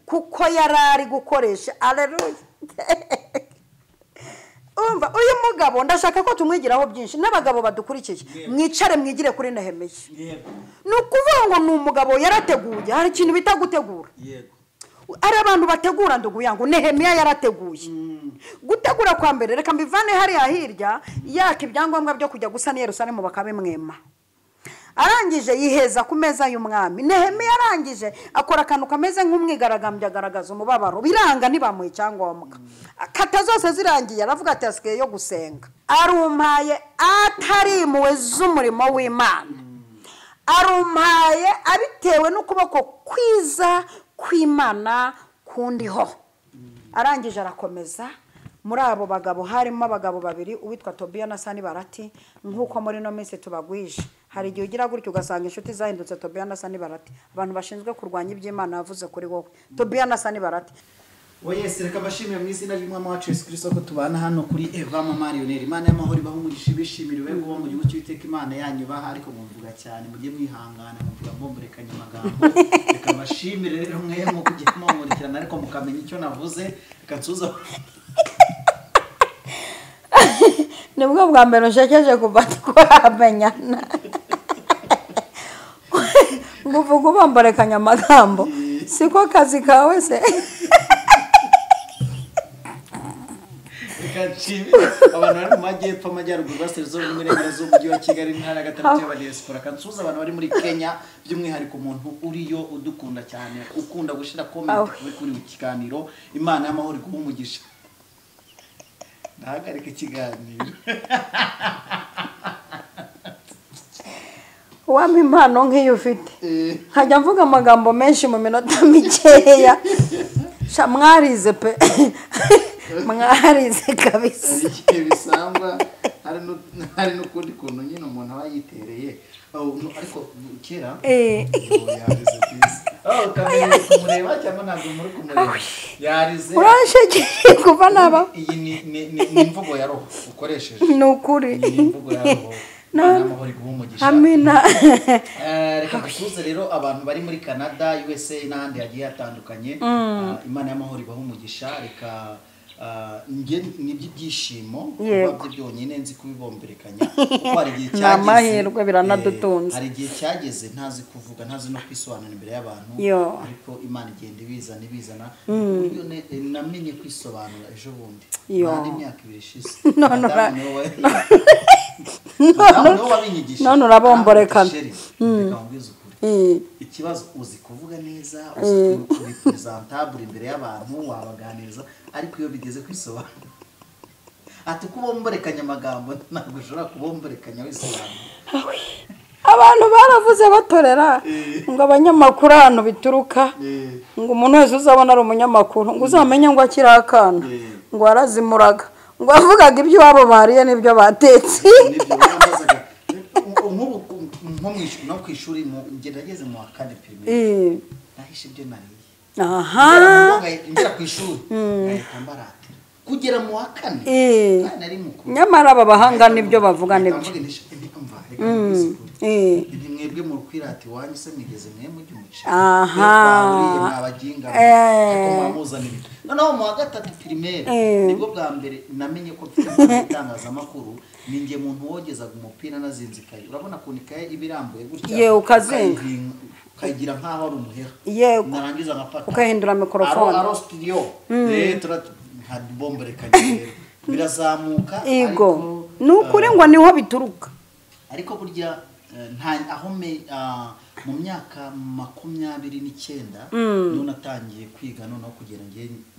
kuko yarari gukoresha. Haleluya. Umva uyu mugabo ndashaka ko tumwigiraho byinshi n'abagabo badukurikiye mwicare mwigire kuri Nehemiya. Nukuvuga ngo ni umugabo yarateguye hari ikintu bita gutegura. Yego. Ari abantu bategura ndugu yangu Nehemiya yarateguye. Gutegura kwa mbere reka mbivane hari ahirya yaka ibyangombwa byo kujya gusana Yerusalemu bakabimwema. Arangije yiheza ku meza y'umwami. Nehemiya arangije akora akantu kameze nk'umwigaragambya agaragaza umubabaro biranga nibamuye icyangombwa. Kata zose zirangiye aravuga ati asigaye yo gusenga. Arumpaye atari muwe z'umurimo w'Imana. Arumpaye abitewe n'ukuboko kwiza kw'Imana kundiho. Arangije arakomeza. Muri abo bagabo harimo abagabo babiri uwitwa Tobiya na Sanibalati nkuko muri no minsi tubagwije. Hari igihe ugira gutyo ugasanga inshuti zahindutse Tobiya na Sanibalati. Abantu bashinzwe kurwanya iby'Imana yavuze kuri wowe. Tobiya na Sanibalati. Oyese reka bashimire mu izina ry'Umwami wacu Yesu Kristo ko tubana hano kuri Eva Marioneri. Imana y'amahoro ibaho umugisha bishimiriwe ngo mu gihugu cy'Uwiteka Imana yanyu baha ariko mumvuga cyane mujye mwihangana muvuga mbomberekanye amagambo. Reka bashimire rero mwemo kujya kumurikirana ariko mukamenya icyo navuze gatsuza. Nibwo bwa mbere ushekeje kuva twamenyana. Nguvuga ubambarekanya amagambo. Siko kazi kawe se. Abantu bari mu majyepfo amajyaruguru baserezo mu mirenge z'umujyi wa Kigali n'intara gatatu y'abadiaspora kansuza abantu bari muri Kenya by'umwihariko umuntu uriyo udukunda cyane ukunda gushira comment kuri ikiganiro Imana y'amahoro igumugisha. Nahagarika ikiganiro. Wampa impano nk'iyo ufite nkajya mvuga amagambo menshi mu minota mikeya. Mwarize pe mwarize kabisa. Bisangwa hari n'ukundi kuntu nyine umuntu aba yitereye ariko kera yarize kwisi. Kamere kumureba cyangwa ntabwo muri kumureba yarize urashegeye kuva naba. Iyi ni imvugo ya roho ukoresheje. Nukuri ni imvugo ya roho. N'amahoro igumugisha. Amina. Reka dusuze rero abantu bari muri Canada, USA n'ahandi hagiye hatandukanye. Imana y'amahoro ibaho umugisha. Reka nge n'ibyishimo babye byonyine nzi kubibomberekanya kuko hari igihe cyageze n'amahirwe biranadutunze. Hari igihe cyageze ntazi kuvuga ntazi no kwisobanura imbere y'abantu ariko Imana igenda ibizana uburyo namenye kwisobanura ejo bundi kandi imyaka 2 ishize. None urabomborekana. Ikibazo uzi kuvuga neza uzi presentable imbere y'abantu wabaganiriza ariko iyo bigeze kwisobanura ati kubomborekanya amagambo ntabwo ushobora kubomborekanya wisobanura. Abantu baravuze batorera ngo abanyamakuru hano bituruka ngo umuntu wese uzabona ari umunyamakuru ngo uzamenye ngo akiri akana ngo arazimuraga ngo avugaga ibyo wabo bariye nibyo batetse. No kwishuri mu ngerageze mu akane primaire nahishe ibyo nariye. Ngera kwishuri ngambarate kugera mu akane nari mukuru nyamara aba bahanga nibyo bavuga nibyo. Mwebwe mu kwirati wanyu se migeze mwe mu gimuci abaginga akomamuzanira noneho mu gatatu primaire nibwo bwa mbere namenye ko itangazamakuru ninge muntu wogezaga umupira nazinzikaye urabona kunikaye ibirambuye gutya ye ukazenga kayigira nkaho ari umuheha narangiza nkafata ukahindura mikrofone aro studio had bomberekanye birazamuka ariko nukuri ngo niho bituruka ariko burya nta aho mu myaka 29 none atangiye kwiga none kugera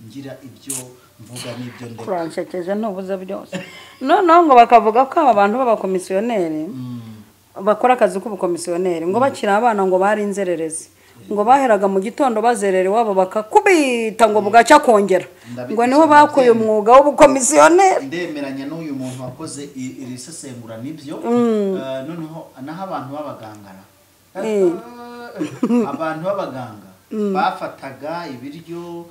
ngira ibyo mvuga n'ibyo ndeka kurancekeje ntubuze byose noneho ngo bakavuga ko aba bantu b'abakomisiyoneri bakora akazi k'ubukomisiyoneri ngo bakira abana ngo bari inzererezi ngo baheraga mu gitondo bazerere wabo bakakubita ngo bugaca kongera ngo niho bakuye umwuga w'ubukomisiyoneri. Ndemeranya n'uyu muntu wakoze iri sesengura nibyo noneho naho abantu babagangara abantu babaganga bafataga ibiryo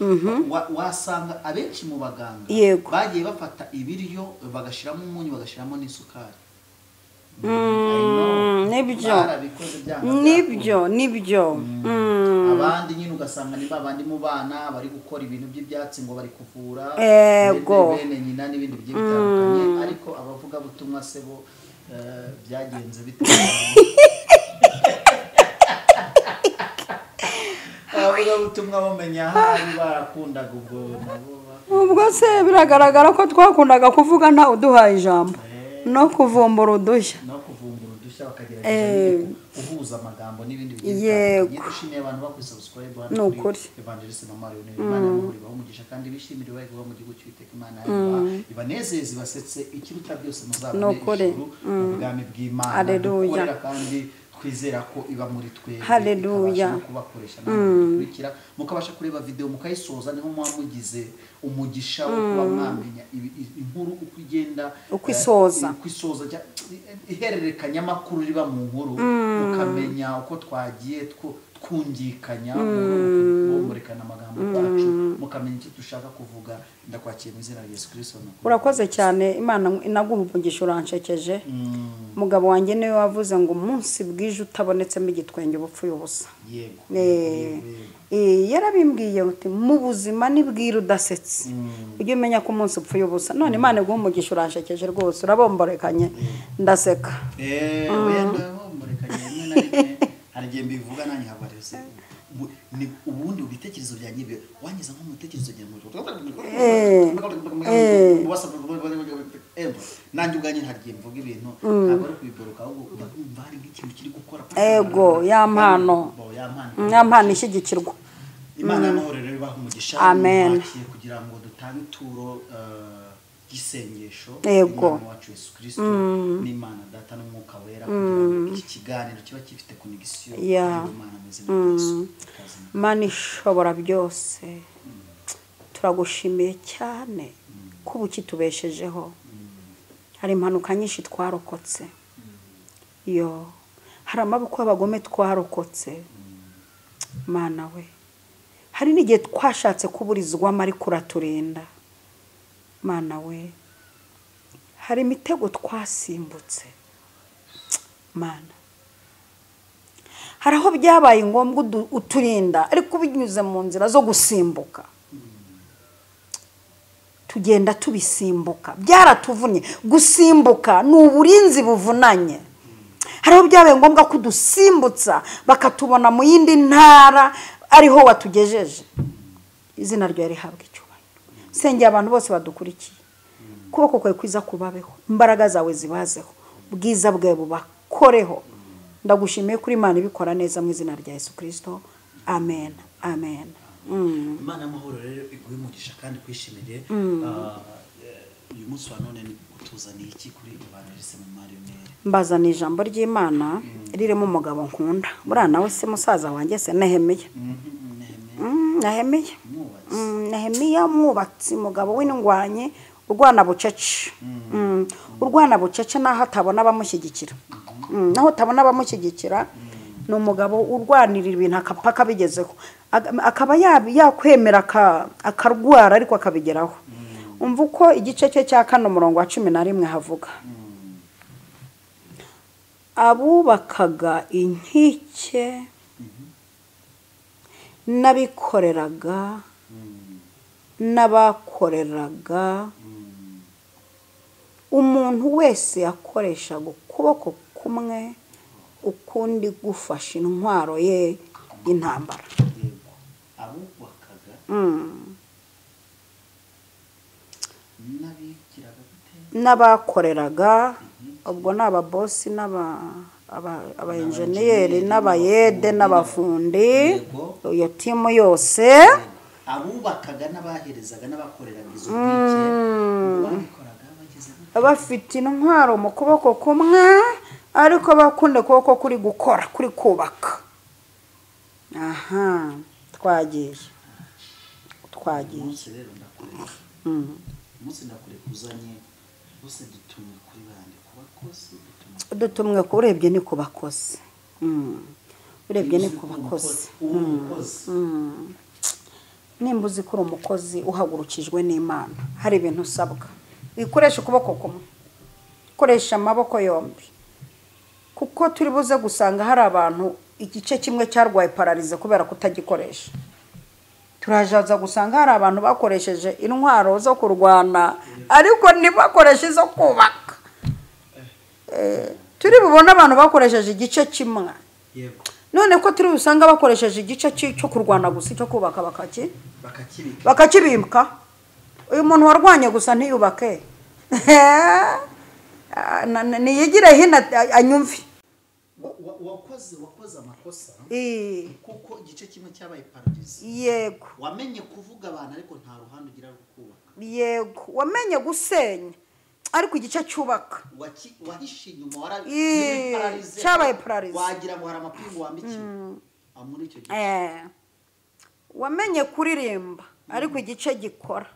wasanga abenshi mu baganga bagiye bafata ibiryo bagashiramo umunyu bagashiramo n'isukari nibyo abandi nyine ugasanga ni babandi mu bana bari gukora ibintu by'ibyatsi ngo bari kuvura bene nyina n'ibindi bigiye bitandukanye ariko abavuga butumwa se bo byagenze bitandukanye abavuga butumwa bamenya hari barakundaga ubwo se biragaragara ko twakundaga kuvuga nta uduhaye ijambo no kuvumbura udushya bakagerageza guhuza amagambo n'ibindi bigiye bitandukanye dushimiye abantu bakoze subscribe hano kuri Evangeliste Mama Lionel Imana y'amahoro umugisha kandi bishimire bari kuba mu gihugu cy'Uwiteka Imana ibanezeze ibasetse ikiruta byose muzabone ubwami bw'Imana dukorera kandi twizera ko iba muri twe haleluya kubakoresha n'amukurikira mukabasha kureba video mukayisoza niho mugize umugisha wo kuba mwamenya inkuru uko igenda uko isoza ihererekanya makuru riba mu nkuru mukamenya uko twagiye twungikanya murekana amagambo yacu mukamenya icyo dushaka kuvuga ndakwakiye mu izina rya Yesu Kristo urakoze cyane Imana inaguha umugisha uranshekeje mugabo wanjye niwe wavuze ngo umunsi bwije utabonetsemo igitwenge ubupfuye ubusa yego yarabimbwiye uti mu buzima nibwira udasetse ujye umenya ko umunsi upfuye ubusa none Imana iguha umugisha uranshekeje rwose urabomborekanye ndaseka harigiye mbivuga nanjye habareze ni ubundi ubitekerezo byanjye wangiza nko mu bitekerezo byanjye nanjye ubwanjye harigiye mvuga ibintu ntabwo ari kubiboroka ahubwo ndumva hari nk'ikintu kiri gukora yampano ishyigikirwa Imana y'amahoro rero ibaha umugisha kugira ngo dutange ituro isengesho Imana wacu Yesu Kristo n'Imana Data n'Umwuka Wera kugira ngo iki kiganiro kiba gifite connection y'Imana meze neza Imana ishobora byose turagushimiye cyane ko ukitubeshejeho hari impanuka nyinshi twarokotse hari amaboko y'abagome twarokotse Mana we hari n'igihe twashatse kuburizwamo ariko uraturinda Mana we hari imitego twasimbutse Mana hari aho byabaye ngombwa uturinda ariko binyuze mu nzira zo gusimbuka tugenda tubisimbuka byaratuvunye gusimbuka ni uburinzi buvunanye hari aho byabaye ngombwa kudusimbutsa bakatubona mu yindi ntara ariho watugejeje izina ryawe rihabwa icyubahiro sengera abantu bose badukurikiye kuboko kwawe kwiza kubabeho imbaraga zawe zibazeho bwiza bwawe bubakoreho ndagushimiye kuri Imana ibikora neza mu izina rya Yesu Kristo amen Imana y'amahoro rero iguhe umugisha kandi kwishimire uyu munsi wa none ni utuzaniye iki kuri Evangeliste Mama Lionel mbazaniye ijambo ry'Imana ririmo umugabo nkunda buriya nawe se musaza wanjye se Nehemiya mwubatsi umugabo w'indwanye urwana bucece naho atabona abamushyigikira ni umugabo urwanira ibintu akapaka bigezeho akaba yakwemera akarwara ariko akabigeraho umva uko igice cye cya 4:11 havuga abubakaga inkike n'abikoreraga n'abakoreraga umuntu wese yakoreshaga ukuboko kumwe ukundi gufasha intwaro ye y'intambara n'abakoreraga ubwo ni ababosi abayenjeniyeri n'abayede n'abafundi iyo timu yose abubakaga n'abaherezaga n'abakoreraga izo nkike bafite intwaro mu kuboko kumwe ariko bakunde kuboko kuri gukora kuri kubaka twagiye umunsi ndakure kuzanye bose dutumwe kuri bande kubakozi dutumwe ko urebye ni kubakozi urebye ni kubakozi nimba uzi ko uri umukozi uhagurukijwe n'Imana hari ibintu usabwa wikoresha ukuboko kumwe koresha amaboko yombi kuko turi buze gusanga hari abantu igice kimwe cyarwaye pararize kubera kutagikoresha. Turajaza gusanga hari abantu bakoresheje intwaro zo kurwana ariko ntibakoreshe izo kubaka. Turi bubona abantu bakoresheje igice kimwe. Yego. None ko turi busanga bakoresheje igice cyo kurwana gusa cyo kubaka bakakibimka. Uyu muntu warwanye gusa ntiyubake. Niyigire hina anyumvi. wakoze amakosa kuko igice kimwe cyabaye paradizo. Yego. Wamenye kuvuga abantu ariko nta ruhande ugira rukubaka. Yego. Wamenye gusenya ariko igice cyubaka. Wahishe inyuma paradizo. Cyabaye paradizo. Wagira ngo hari amapingu wambikiye. Amuri icyo gice. Wamenye kuririmba ariko igice gikora.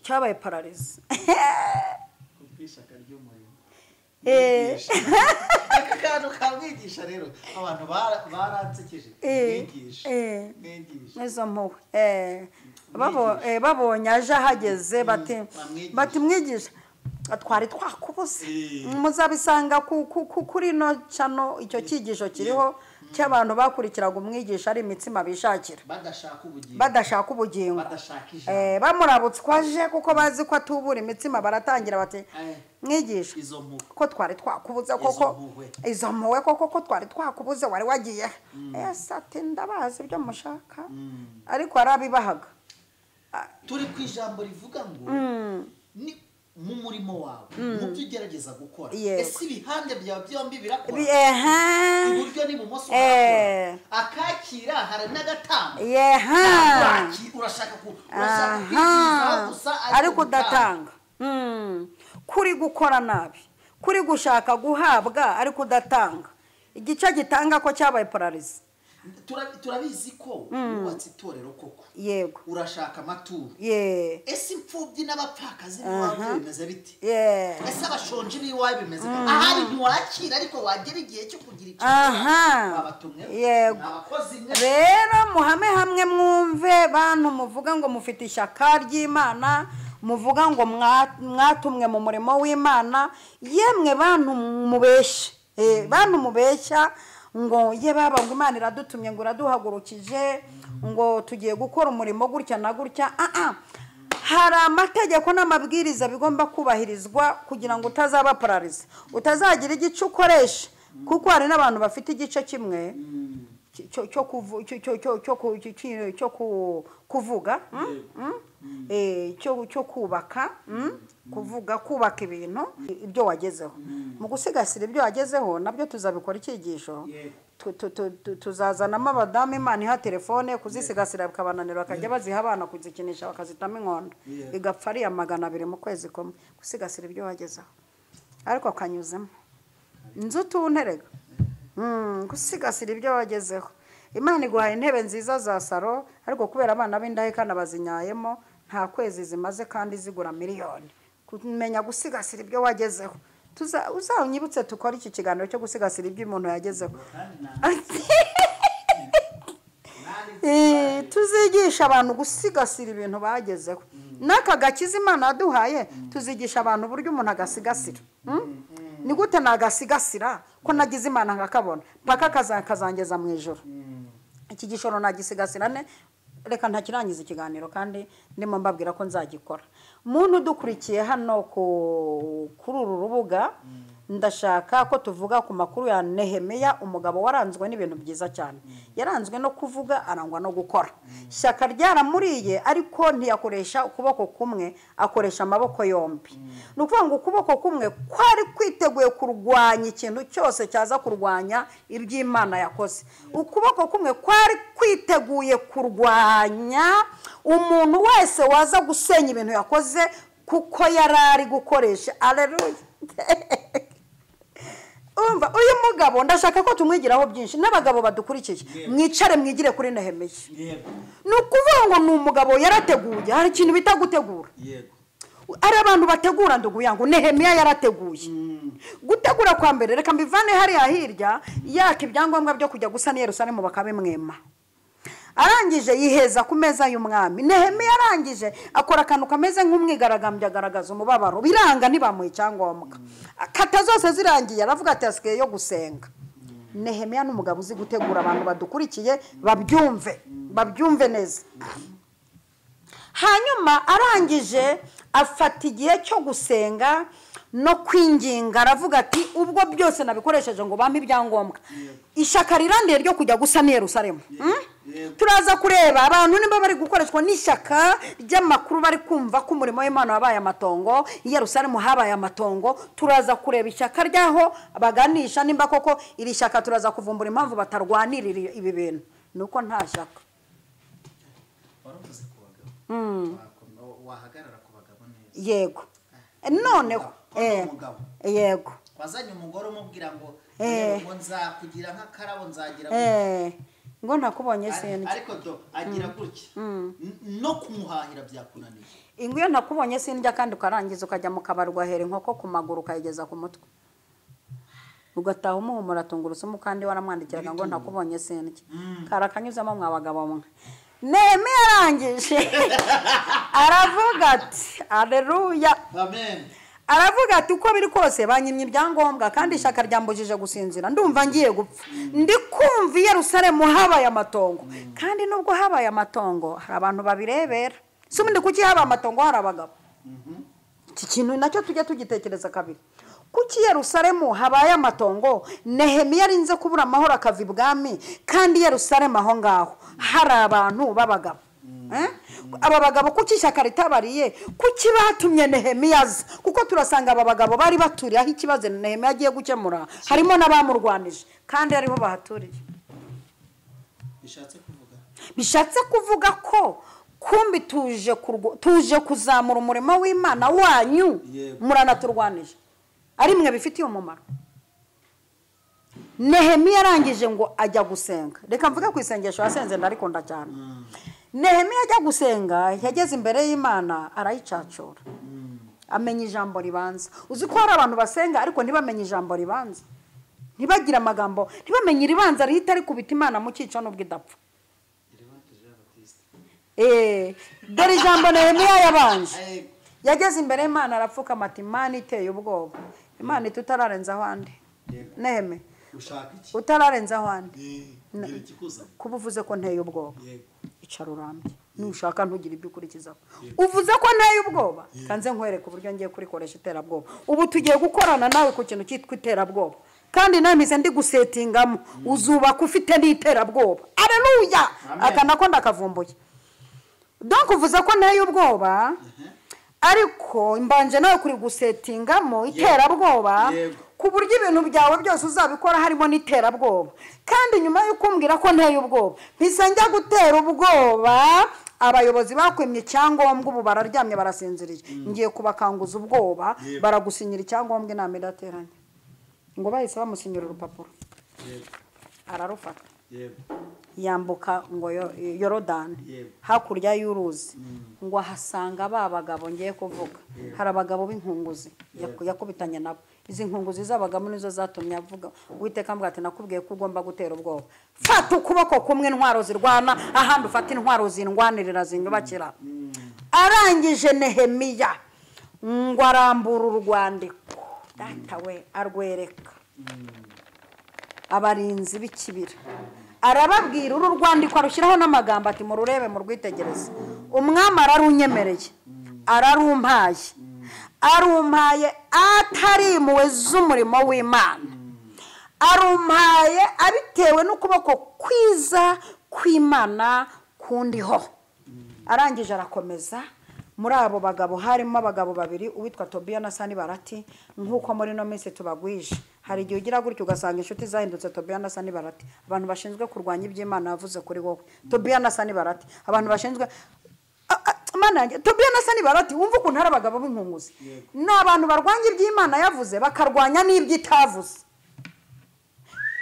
Cyabaye paradizo. Kubwisha karyo muri. Akakano kamwigisha rero abantu baransekeje mwigisha nezo mpuwe babonye aje hageze bati mwigisha twari twakubuze muzabisanga kuri no chano icyo kigisho kiriho cy'abantu bakurikiraga umwigisha ari imitsima bishakira badashaka ubugingo bamurabutswaje kuko bazi ko atubura imitsima baratangira bati mwigisha ko twari twakubuze koko izo mpuwe koko twari twakubuze wari wagiye ati ndabazi ibyo mushaka ariko arabibahaga. Turi ku ijambo rivuga ngo ni mu murimo wawe mu byo ugerageza gukora ese ibihande byawe byombi birakora iburyo n'ibumoso akakira hari n'agatanga urashaka gusa ariko udatanga kuri gukora nabi kuri gushaka guhabwa ariko udatanga igice gitanga ko cyabaye pararize. Turabizi ko wubatse itorero koko. Yego. Urashaka amaturo. Ese imfubyi n'abapfakazi biwawe bimeze biti? Ese abashonje biwawe bimeze biti? Ahari ntiwakira ariko wagera igihe cyo kugira icyo. Abatumwe. Yego. Rero muhame hamwe mwumve bantu muvuga ngo mufite ishyaka ry'Imana, muvuga ngo mwatumwe mu murimo w'Imana, yemwe bantu mubesha. Bantu mubesha ngo ye baba ngo Imana iradutumye ngo iraduhagurukije ngo tugiye gukora umurimo gutya na gutya. Hari amategeko n'amabwiriza bigomba kubahirizwa kugira ngo utazaba pararize, utazagira igice ukoresha kuko hari n'abantu bafite igice kimwe cyo kuvuga cyo kubaka kubaka ibintu ibyo wagezeho. Mu gusigasira ibyo wagezeho nabyo tuzabikora icyigisho, tuzazanamo abadamu Imana iha telefone kuzisigasira bikabananira bakajya baziha abana kuzikinisha bakazitama inkondo igapfa ari 200 mu kwezi kumwe. Gusigasira ibyo wagezeho ariko akanyuzemo inzu tunterega gusigasira ibyo wagezeho. Imana iguhaye intebe nziza za saro ariko kubera abana b'indahekana bazinyayemo nta kwezi zimaze kandi zigura miliyoni. Kumenya gusigasira ibyo wagezeho uzanyibutse tukora iki kiganiro cyo gusigasira ibyo umuntu yagezeho. Tuzigisha abantu gusigasira ibintu bagezeho. Naka gakiza Imana yaduhaye tuzigisha abantu buryo umuntu agasigasira. Ni gute nagasigasira ko nagize Imana ngakabona paka kazangeza mu ijoro. Iki gishoro nagisigasira ne reka ntakirangiza ikiganiro kandi ndimo mbabwira ko nzagikora. Muntu dukurikiye hano kuri uru rubuga ndashaka ko tuvuga ku makuru ya Nehemiya, umugabo waranzwe n'ibintu byiza cyane. Yaranzwe no kuvuga arangwa no gukora. Shyaka ryaramuriye ariko ntiyakoresha ukuboko kumwe, akoresha amaboko yombi. Nukuvuga ngo ukuboko kumwe kwari kwiteguye kurwanya ikintu cyose cyaza kurwanya iby'Imana yakoze. Ukuboko kumwe kwari kwiteguye kurwanya umuntu wese waza gusenya ibintu yakoze kuko yarari gukoresha. Haleluya. Umva uyu mugabo ndashaka ko tumwigiraho byinshi n'abagabo badukurikiye mwicare mwigire kuri Nehemiya. Nukuvuga ngo ni umugabo yarateguye, hari ikintu bita gutegura. Ari abantu bategura nduguya ngo Nehemiya yarateguye. Gutegura kwa mbere reka mbivane hari ahirya yaka ibyangombwa byo kujya gusana Yerusalemu bakabimwema. arangije yiheza ku meza y'umwami. Nehemiya arangije akora akantu kameze nk'umwigaragambya, agaragaza umubabaro, biranga ntibamuha icyangombwa. Kata zose zirangiye aravuga ati asigaye yo gusenga. Nehemiya n'umugabo uzi gutegura abantu badukurikiye babyumve neza. Hanyuma arangije afata igihe cyo gusenga no kwinginga, aravuga ati ubwo byose nabikoresheje ngo bampe ibyangombwa. Ishaka rirandiye ryo kujya gusa ni Yerusalemu. Turaza kureba abantu nimba bari gukoreshwa n'ishaka ry'amakuru, bari kumva ko umurimo w'Imana wabaye amatongo, i Yerusalemu habaye amatongo. Turaza kureba ishaka ryaho baganisha nimba koko iri shaka, turaza kuvumbura impamvu batarwanirira ibi bintu. Nuko nta shaka. Waravuze ku bagabo. Wahagarara ku bagabo neza. Yego. Noneho yego. Wazanye umugore umubwira ngo nzakugira nk'akarabo, nzagira ngo ntakubonye sindi. Ariko do agira gutya no kumuhahira byakunaniye. Inguye ntakubonye sindya, kandi ukarangiza ukajya mu kabarwa hera inkoko ku maguru ukayigeza ku mutwe, ugataha umuhumura tungurusumu, kandi waramwandikiraga ngo ntakubonye sindya. Karakanyuzamo mwa bagabo mwe. Nehemiya arangije aravuga ati haleluya, amen. Aravuga ati uko biri kose banyimye ibyangombwa, kandi ishaka ryambujije gusinzira, ndumva ngiye gupfa. Ndi kumva i Yerusalemu habaye amatongo, kandi nubwo habaye amatongo hari abantu babirebera. Si ubundi kuki habaye amatongo hari abagabo? Iki kintu nacyo tujya tugitekereza kabiri. Kuki Yerusalemu habaye amatongo, Nehemiya arinze kubura amahoro akava ibwami, kandi Yerusalemu aho ngaho hari abantu b'abagabo? Aba bagabo kuki ishaka ritabariye? Kuki batumye Nehemiya aza? Kuko turasanga aba bagabo bari baturiye aho ikibazo Nehemiya agiye gukemura, harimo n'abamurwanije, kandi ariho bahaturiye. Bishatse kuvuga ko kumbi tuje kuzamura umurimo w'Imana wanyu, muranaturwanije, ari mwe bifitiye umumaro. Nehemiya arangije ngo ajya gusenga. Reka mvuge ku isengesho yasenze ndarikunda cyane. Nehemiya ajya gusenga, yageze imbere y'Imana arayicacura, amenya ijambo ribanza. Uzi ko hari abantu basenga ariko ntibamenye ijambo ribanza, ntibagira amagambo, ntibamenye iribanza rihita rikubita Imana mu cyico n'ubwo idapfa. Dore ijambo Nehemiya yabanje. Yageze imbere y'Imana arapfukama ati Imana iteye ubwoba, Imana itutararenza ahandi. Neheme utararenza ahandi, kuba uvuze ko nteye ubwoba, icara urambye, nushaka ntugire ibyo ukurikizaho. Uvuze ko nteye ubwoba, kanze nkwereka uburyo ngiye kurikoresha iterabwoba. Ubu tugiye gukorana nawe ku kintu cyitwa iterabwoba, kandi nawe mise ndi gusetingamo, uzubaka ufite n'iterabwoba. Haleluya! Aka nako ndakavumbuye. Donc uvuze ko nteye ubwoba, ariko imbanje nawe kuri gusetingamo iterabwoba, ku buryo ibintu byawe byose uzabikora harimo n'iterabwoba. Kandi nyuma yo kumbwira ko nteye ubwoba, mpise njya gutera ubwoba abayobozi bakwimye icyangombwa, ubu bararyamye barasinziriye. Ngiye kubakanguza ubwoba, baragusinyira icyangombwa, inama idateranye. Ngo bahise bamusinyira urupapuro, ararufata, yambuka ngo Yorodani hakurya y'uruzi, ngo ahasanga ba bagabo ngiye kuvuga. Hari abagabo b'inkunguzi yakubitanye nabo. Izi nkunguzi z'abagabo nizo zatumye avuga, Uwiteka ambwira ati nakubwiye ko ugomba gutera ubwoba. Fata ukuboko kumwe intwaro zirwana, ahandi ufata intwaro zindwanirira zinyubakira. Arangije Nehemiya ngo arambura urwandiko, data we arwereka abarinzi b'ikibira, arababwira uru rwandiko arushyiraho n'amagambo ati mururebe murwitegereze. Umwami ararunyemereye, arumpaye atari impuhwe z'umurimo w'Imana, arumpaye abitewe n'ukuboko kwiza kw'Imana kundiho. Arangije arakomeza. Muri abo bagabo harimo abagabo babiri, uwitwa Tobiya na Sanibalati. Nkuko muri no minsi tubagwije, hari igihe ugira gutyo ugasanga inshuti zahindutse Tobiya na Sanibalati, abantu bashinzwe kurwanya iby'Imana yavuze kuri wowe. Tobiya na Sanibalati, abantu bashinzwe Mana yanjye, Tobiya na Sanibalati, wumva ukuntu hari abagabo b'inkunguzi. Ni abantu barwanya iby'Imana yavuze, bakarwanya n'ibyo itavuze,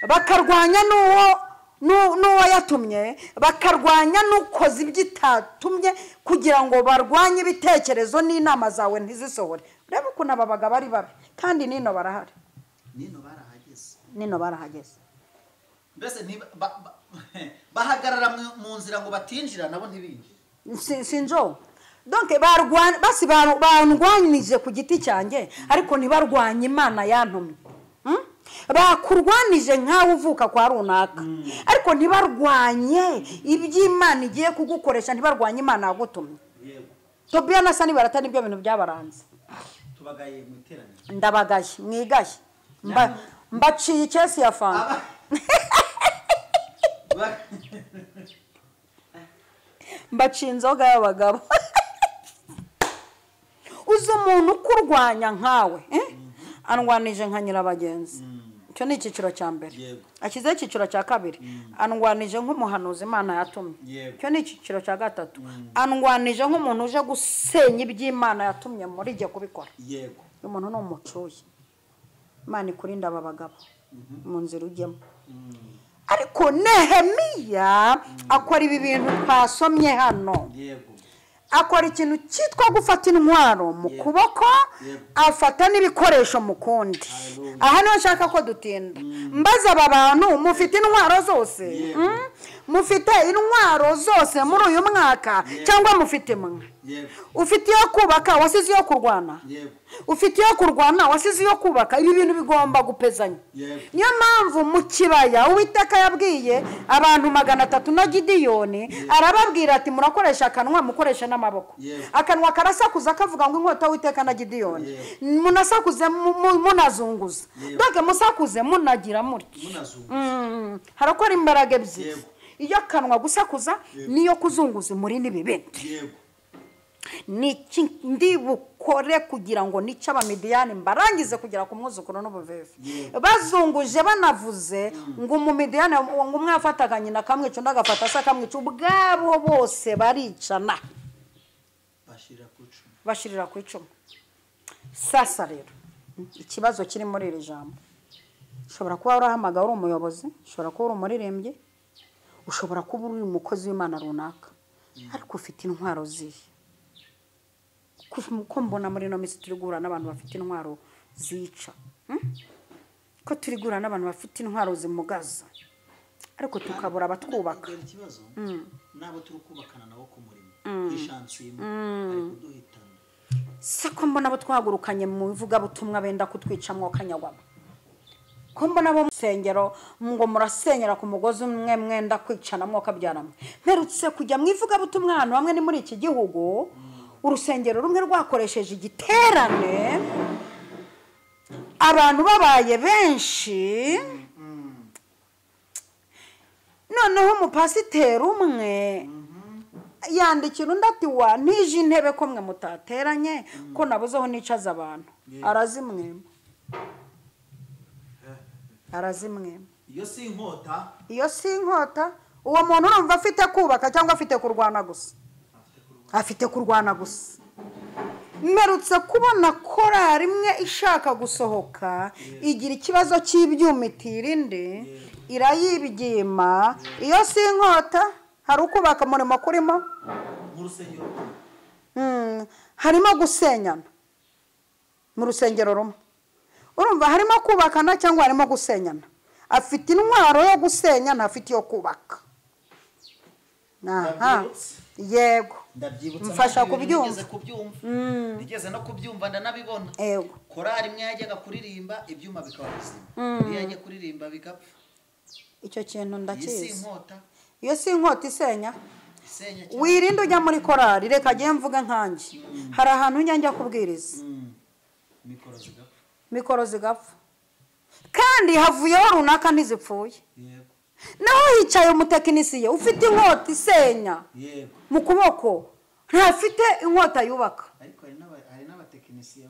bakarwanya n'uwo yatumye, bakarwanya n'ukoze ibyo itatumye, kugira ngo barwanye ibitekerezo n'inama zawe ntizisohore. Reba ukuntu aba bagabo ari babi, kandi nino barahari. Nino barahageze. Mbese bahagarara mu nzira ngo batinjira nabo ntibinjire sinjo donc barwanije ku giti cyanjye ariko ntibarwanye Imana yantumye bakurwanije nkawe uvuka kwa runaka ariko ntibarwanye iby'Imana igiye kugukoresha ntibarwanye Imana yagutumye Tobiya na Sani barata nibyo bintu byabaranze tubagaye mu iteraniro ndabagaye mwigaye mbaciye ikesi ya fanta mbaciye inzoga y'abagabo uzi umuntu ukurwanya nkawe andwanije nka nyirabagenzi icyo ni icyiciro cya mbere ashyizeho icyiciro cya kabiri andwanije nk'umuhanuzi Imana yatumye icyo ni icyiciro cya gatatu andwanije nk'umuntu uje gusenya iby'Imana yatumye muri giye kubikora yego umuntu ni umucuye Imana ikurinda aba bagabo mu nzira ujyemo ariko Nehemiya akora ibi bintu twasomye hano yego akora ikintu cyitwa gufata intwaro mu kuboko afata n'ibikoresho mu kundi aha niho nshaka ko dutinda mbaza aba bantu mufite intwaro zose mufite intwaro zose muri uyu mwaka cyangwa mufite mwe ufite iyo kubaka wasize iyo kurwana ufite iyo kurwana wasize iyo kubaka ibi bintu bigomba gupezanya niyo mpamvu mu kibaya Uwiteka yabwiye abantu 300 na Gideyoni arababwira ati murakoresha akanwa mukoresha n'amaboko akanwa karasakuza kavuga ngo inkota Uwiteka na Gideyoni munasakuze munazunguza donc musakuze munagira mutyo harakora imbaraga ebyiri iyo kanwa gusakuza niyo kuzunguza muri nibibindi niki ndibukore kugira ngo nica abamidiyani mbarangize kugera ku mwuzukuru n'ubuvefe bazunguje banavuze ngo umumidiyani ngo umwe afataga nyina kamwica undi agafata se akamwica ubwabo bose baricana bashirira ku icumu sasa rero ikibazo kiri muri iri jambo ushobora kuba urahamagara uri umuyobozi ushobora kuba uri umuririmbyi ushobora kuba uri umukozi w'Imana runaka ariko ufite intwaro zihe ko mbona muri no minsi turi guhura n'abantu bafite intwaro zica ko turi guhura n'abantu bafite intwaro zimugaza ariko tukabura abatwubaka ikibazo nabo turi kubakana nabo ku murimo ishansimo ariko duhitana sako mbona abo twagurukanye mu bivuga butumwa benda kutwicamwo kanyagwama ko mbona bo musengero ngo murasenyera ku mugozi umwe mwenda kwicanamwo kabyaramwe mperutse kujya mu ivuga butumwa hano hamwe ni muri iki gihugu urusengero rumwe rwakoresheje igiterane abantu babaye benshi noneho umupasiteri umwe yandikira undi ati wa ntije intebe ko mwe mutateranye ko nabuzeho nicaza abantu arazimwema iyo si inkota uwo muntu urumva afite kubaka cyangwa afite kurwana gusa afite kurwana gusa mperutse kubona korari imwe ishaka gusohoka igira ikibazo cy'ibyuma itirinde irayibyima iyo si inkota hari ukubaka umurimo kurimo mu rusengero harimo gusenyana mu rusengero rumwe urumva harimo kubakana cyangwa harimo gusenyana afite intwaro yo gusenya ntafite iyo kubaka yego mfasha kubyumva nigeze no kubyumva ndanabibona korari imwe yajyaga kuririmba ibyuma bikaba bizima iyo yajya kuririmba bigapfa icyo kintu ndakizi iyo si inkota isenya wirinde ujya muri korari reka agiye mvuga nkanjye hari ahantu njya kubwiriza mikoro zigapfa kandi havuyeho runaka ntizipfuye naho hicaye umutekinisiye ufite inkota isenya mu kuboko ntafite inkota yubaka ariko hari n'abatekinisiye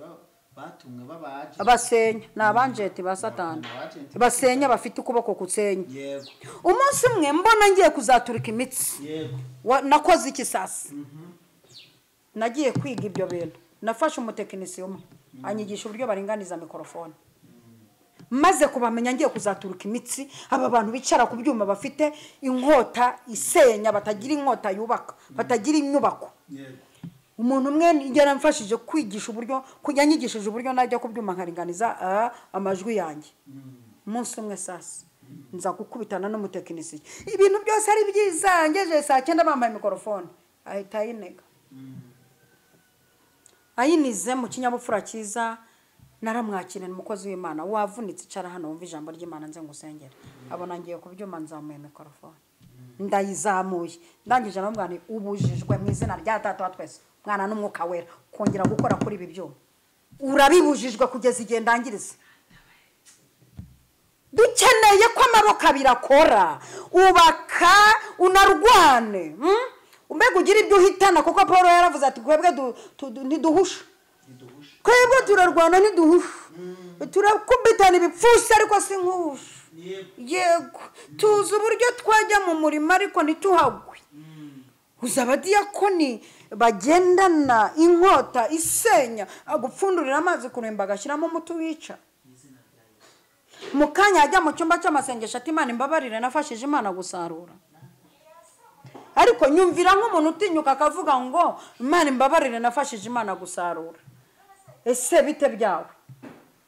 batumwe babaje basenya ni abanjeti ba Satani basenya bafite ukuboko kusenya umunsi umwe mbona ngiye kuzaturika imitsi nakoze iki sasa nagiye kwiga ibyo bintu nafashe umutekinisiye umwe anyigisha uburyo baringaniza mikrofone maze kubamenya ngiye kuzaturuka imitsi aba bantu bicara ku byuma bafite inkota isenya batagira inkota yubaka batagira inyubako umuntu umwe ngera mfashije kwigisha uburyo kujyanyigishije uburyo najya ku byuma nkaringaniza amajwi yanjye umunsi umwe sasa nza gukubitana n'umutekinisiye ibintu byose ari byiza ngeje saa 9 bambaye mikrofone ahita ayinega ayinize mu kinyabupfura cyiza naramwakirana umukozi w'Imana wavunitse icara hano wumva ijambo ry'Imana nze ngusengere abona ngiye kubyuma nzamuye mikrofone ndayizamuye ndangije namubwira nti ubujijwe mu izina rya Data wa twese mwana n'umwuka wera kongera gukora kuri ibi byuma urabibujijwe kugeza igihe ndangiriza dukeneye ko amaboko birakora ubaka unarwane umbega ugira ibyo uhitana kuko Paul yaravuze ati twebwe ntiduhusha twebwe turarwana ntiduhusha turakubitana ibipfusi ariko si nk'uhusha yego tuzi uburyo twajya mu murima ariko ntituhagwe uzabadiyakoni bagendana inkota isenya agupfundurira amazi kuremba agashyiramo umuti wica mukanya ajya mu cyumba cy'amasengesho ati Imana imbabarire nafashije Imana gusarura ariko nyumvira nk'umuntu utinyuka akavuga ngo Imana imbabarire nafashije Imana gusarura ese bite byawe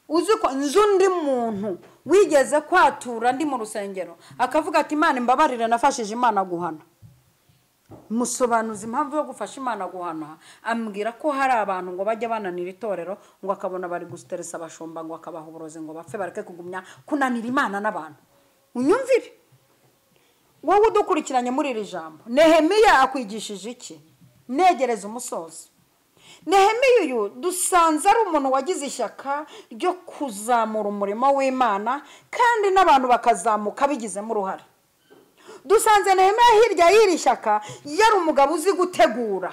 uzi ko nzundi muntu wigeze kwatura ndi mu rusengero akavuga ati Imana imbabarire nafashije Imana guhana musobanuza impamvu yo gufasha Imana guhana ambwira ko hari abantu ngo bajya bananira itorero ngo akabona bari gusteresa abashumba ngo akabaha uburozi ngo bapfe bareke kugumya kunanira Imana n'abantu unyumvire wowe udukurikiranye muri iri jambo Nehemiya akwigishije iki negereza umusozo Nehemiya uyu dusanze ari umuntu wagize ishyaka ryo kuzamura umurimo w'Imana kandi n'abantu bakazamuka bigizemo uruhare dusanze Nehemiya hirya y'iri shyaka yari umugabo uzi gutegura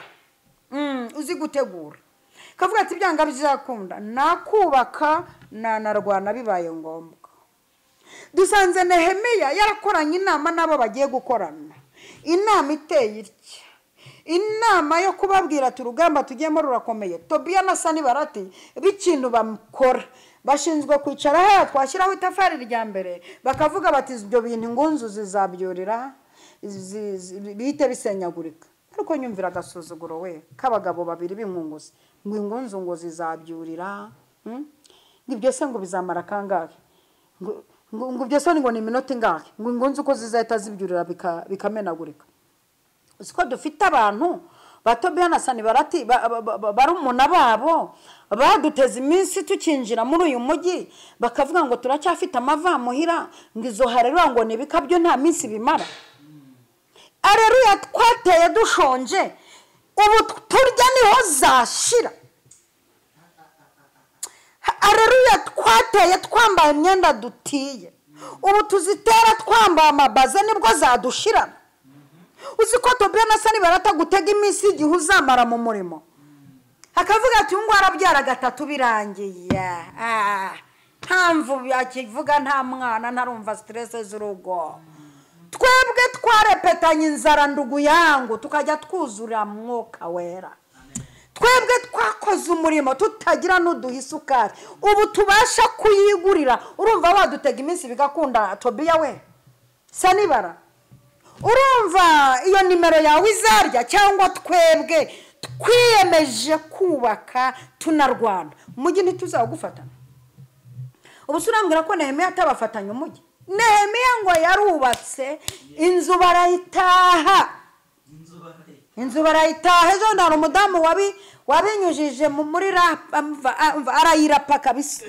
kavuga ati byanga bizakunda nakubaka nanarwana bibaye ngombwa dusanze Nehemiya yarakoranye inama nabo bagiye gukorana inama iteye itya inama yo kubabwira ati urugamba tugiyemo rurakomeye Tobiya na Sanibarati bikintu bamukora bashinzwe kwicara haya twashyiraho itafari rya mbere bakavuga bati ibyo bintu ingunzu zizabyurira bihite bisenyagurika ariko nyumvira agasuzuguro we kabagabo babiri b'inkunguzi ngo ingunzu ngo zizabyurira ngibyo se ngo bizamara kangahe ngo byose ngo ni minota ingahe ngo ingunzu ko zizahita zibyurira bikamenagurika uziko dufite abantu Tobiya na Sanibarati barumuna babo baduteze iminsi tukinjira muri uyu mujyi bakavuga ngo turacyafite amava muhira ngo izo harerwa ngo nibikabyo nta minsi bimara areruya twateye dushonje ubu turya niho zashira areruya twateye twambaye imyenda dutiye ubu tuzitera twambaye amabaze nibwo zadushira uziko Tobiya na Sanibarati gutega iminsi igihe uzamara mu murimo akavuga ati ngo arabyara gatatu birangiye ntamvu yakivuga nta mwana ntarumva stress z'urugo twebwe twarepetanye inzara ndugu yangu tukajya twuzura mwuka wera twebwe twakoze umurimo tutagira n'uduhisukari ubu tubasha kuyigurira urumva wadutega iminsi bigakunda Tobiya we Sanibara urumva iyo nimero yawe izarya cyangwa twebwe twiyemeje kubaka tunarwana umujyi ntituzagufatana ubu surambwira ko Nehemiya atabafatanya umujyi Nehemiya ngo yarubatse inzu barayitaha ejo ndara umudamu wabinyujije muri arayirapa kabisa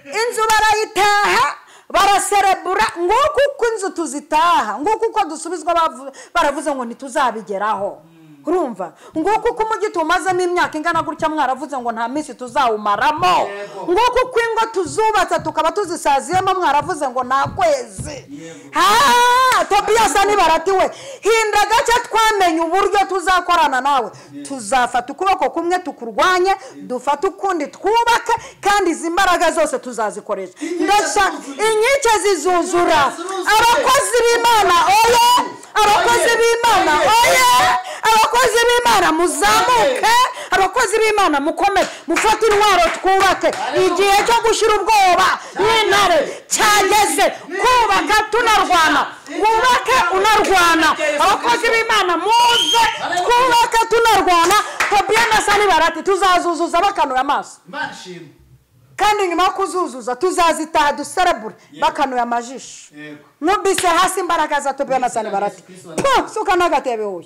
inzu barayitaha baraserebura nguko uko inzu tuzitaha nguko uko dusubizwa baravuze ngo ntituzabigeraho urumva nguko uko umujyi tumazemo imyaka ingana gutya mwaravuze ngo nta minsi tuzawumaramo nguko uko ingo tuzubatse tukaba tuzisaziyemo mwaravuze ngo nta kwezi Tobiya Sanibarati we hinda gake twamenye uburyo tuzakorana nawe tuzafata ukuboko kumwe tukurwanye dufata ukundi twubake kandi izi mbaraga zose tuzazikoresha ndashaka inkike zizuzura abakozi b'Imana abakozi b'Imana abakozi b'Imana muzamuke abakozi b'Imana mukomere mufate intwaro twubake igihe cyo gushira ubwoba n'intare cyageze kubaka tunarwana kubake unarwana abakozi b'Imana muze kubaka tunarwana Tobiya na Sanibarati tuzazuzuza bakanura amaso kandi nyuma yo kuzuzuza tuzazitaha duserebure bakanuye amajisho nkubise hasi imbaraga za tobe y'amasani barati suka n'agatebe wowe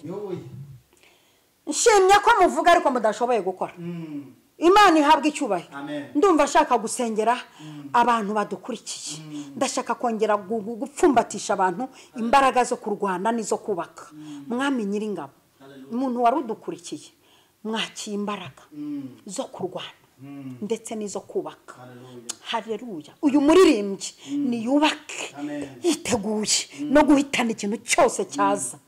nshimye ko muvuga ariko mudashoboye gukora Imana ihabwa icyubahiro ndumva ashaka gusengera abantu badukurikiye ndashaka kongera gupfumbatisha abantu imbaraga zo kurwana nizo kubaka mwami nyiringabo umuntu warudukurikiye mwakiye imbaraga zo kurwana ndetse nizo kubaka haleluya uyu muririmbyi niyubake yiteguye no guhitana ikintu cyose cyaza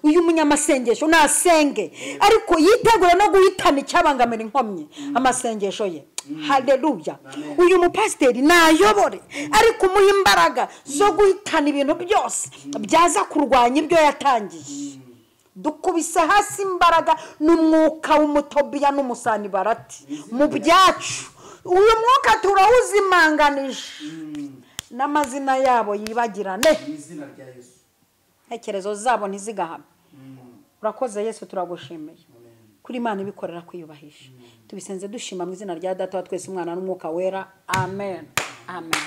uyu munyamasengesho nasenge ariko yitegura no guhitana icyabangamira inkomye amasengesho ye haleluya uyu mupasiteri nayobore ariko umuha imbaraga zo guhitana ibintu byose byaza kurwanya ibyo yatangiye dukubise hasi imbaraga n'umwuka w'umutobiya n'umusani barati mu byacu uyu mwuka turawuzimanganije n'amazina yabo yibagirane izina rya Yesu ntekerezo zabo ntizigahame urakoze Yesu turagushimiye kuri Imana ibikorera kwiyubahisha tubisenze dushima mu izina rya Data wa twese umwana n'umwuka wera amen amen